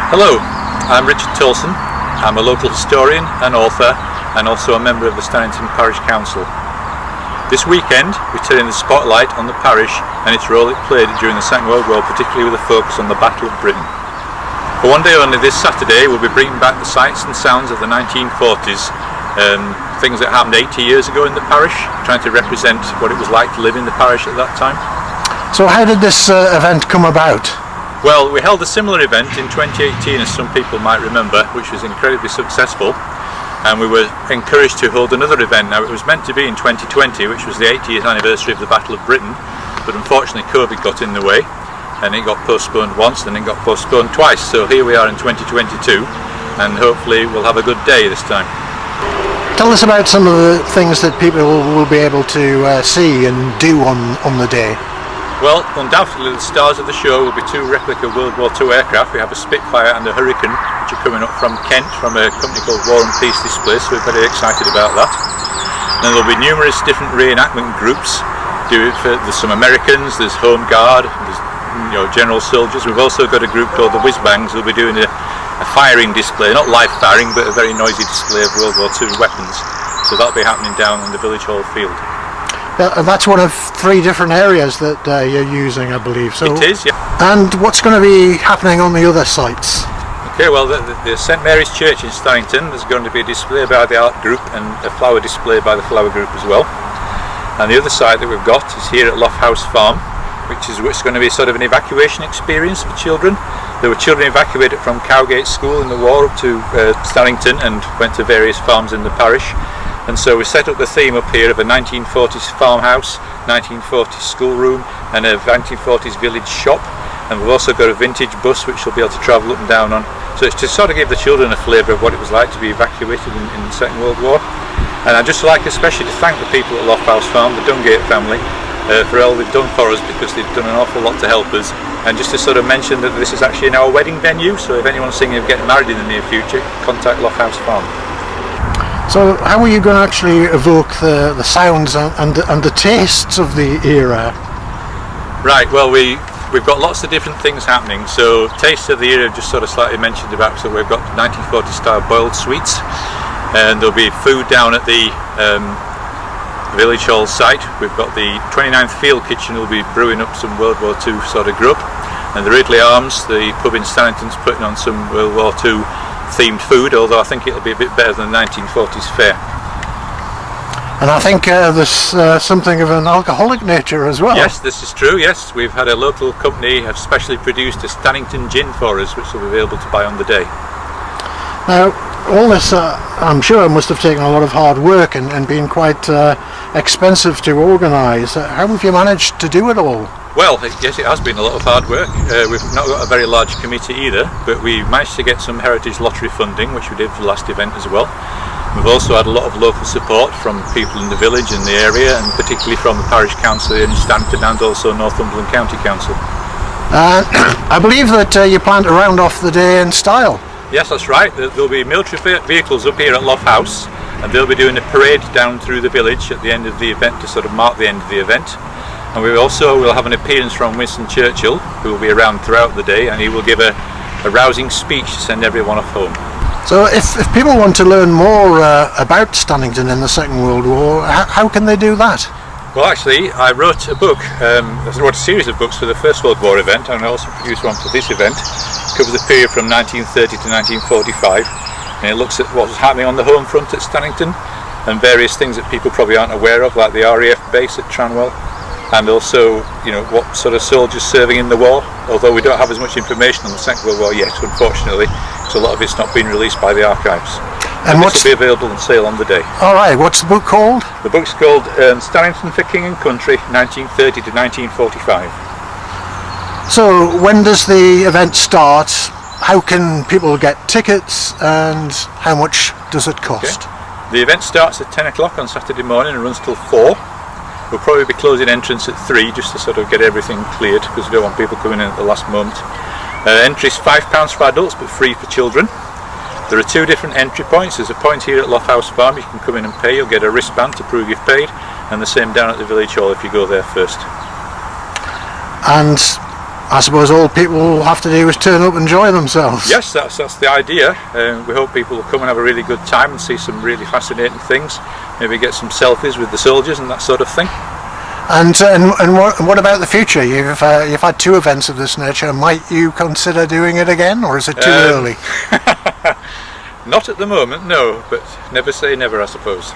Hello, I'm Richard Tolson. I'm a local historian and author and also a member of the Stannington Parish Council. This weekend we turn the spotlight on the parish and its role it played during the Second World War, particularly with a focus on the Battle of Britain. For one day only this Saturday we'll be bringing back the sights and sounds of the 1940s, things that happened 80 years ago in the parish, trying to represent what it was like to live in the parish at that time. So how did this event come about? Well, we held a similar event in 2018, as some people might remember, which was incredibly successful, and we were encouraged to hold another event. Now, it was meant to be in 2020, which was the 80th anniversary of the Battle of Britain, but unfortunately COVID got in the way and it got postponed once, then it got postponed twice. So here we are in 2022 and hopefully we'll have a good day this time. Tell us about some of the things that people will be able to see and do on the day. Well, undoubtedly the stars of the show will be two replica World War II aircraft. We have a Spitfire and a Hurricane, which are coming up from Kent from a company called War and Peace Display, so we're very excited about that. And there'll be numerous different reenactment groups. There's some Americans, there's Home Guard, there's general soldiers. We've also got a group called the Whiz Bangs who'll be doing a firing display, not live firing, but a very noisy display of World War II weapons. So that'll be happening down on the Village Hall field. That's one of 3 different areas that you're using, I believe. So, it is, yeah. And what's going to be happening on the other sites? Okay, well, the St Mary's Church in Stannington, there's going to be a display by the art group and a flower display by the flower group as well. And the other site that we've got is here at Lough House Farm, which is going to be sort of an evacuation experience for children. There were children evacuated from Cowgate School in the war up to Stannington and went to various farms in the parish. And so we set up the theme up here of a 1940s farmhouse, 1940s schoolroom and a 1940s village shop. And we've also got a vintage bus which will be able to travel up and down on. So it's to sort of give the children a flavour of what it was like to be evacuated in the Second World War. And I'd just like especially to thank the people at Lough House Farm, the Dungate family, for all they've done for us, because they've done an awful lot to help us. And just to sort of mention that this is actually our wedding venue, so if anyone's thinking of getting married in the near future, contact Lough House Farm. So how are you going to actually evoke the sounds and the tastes of the era? Right, well we've got lots of different things happening. So tastes of the era just sort of slightly mentioned about, so we've got 1940 style boiled sweets, and there'll be food down at the Village Hall site. We've got the 29th Field Kitchen who'll be brewing up some World War II sort of grub, and the Ridley Arms, the pub in Stannington's putting on some World War II themed food, although I think it'll be a bit better than the 1940s fare. And I think there's something of an alcoholic nature as well. Yes, this is true, yes. We've had a local company have specially produced a Stannington gin for us, which will be available to buy on the day. Now, all this, I'm sure, must have taken a lot of hard work and been quite expensive to organise. How have you managed to do it all? Well, yes, it has been a lot of hard work. We've not got a very large committee either, but we managed to get some Heritage Lottery funding, which we did for the last event as well. We've also had a lot of local support from people in the village and the area, and particularly from the Parish Council in Stannington and also Northumberland County Council. I believe that you plan to round off the day in style. Yes, that's right. There'll be military vehicles up here at Lough House, and they'll be doing a parade down through the village at the end of the event to sort of mark the end of the event. And we also will have an appearance from Winston Churchill, who will be around throughout the day, and he will give a rousing speech to send everyone off home. So if people want to learn more about Stannington in the Second World War, how can they do that? Well, actually, I wrote a book, I wrote a series of books for the First World War event, and I also produced one for this event. It covers the period from 1930 to 1945, and it looks at what was happening on the home front at Stannington, and various things that people probably aren't aware of, like the RAF base at Tranwell, and also, what sort of soldiers serving in the war, although we don't have as much information on the Second World War yet, unfortunately, because a lot of it's not been released by the archives. And this will be available on sale on the day. Alright, what's the book called? The book's called Stannington for King and Country, 1930 to 1945. So, when does the event start? How can people get tickets, and how much does it cost? Okay. The event starts at 10 o'clock on Saturday morning and runs till 4. We'll probably be closing entrance at 3 just to sort of get everything cleared, because we don't want people coming in at the last moment. Entry is £5 for adults but free for children. There are 2 different entry points. There's a point here at Lough House Farm, you can come in and pay, you'll get a wristband to prove you've paid, and the same down at the Village Hall if you go there first. And I suppose all people will have to do is turn up and enjoy themselves. Yes, that's the idea. We hope people will come and have a really good time and see some really fascinating things. Maybe get some selfies with the soldiers and that sort of thing. And what about the future? You've had 2 events of this nature. Might you consider doing it again, or is it too early? Not at the moment, no, but never say never, I suppose.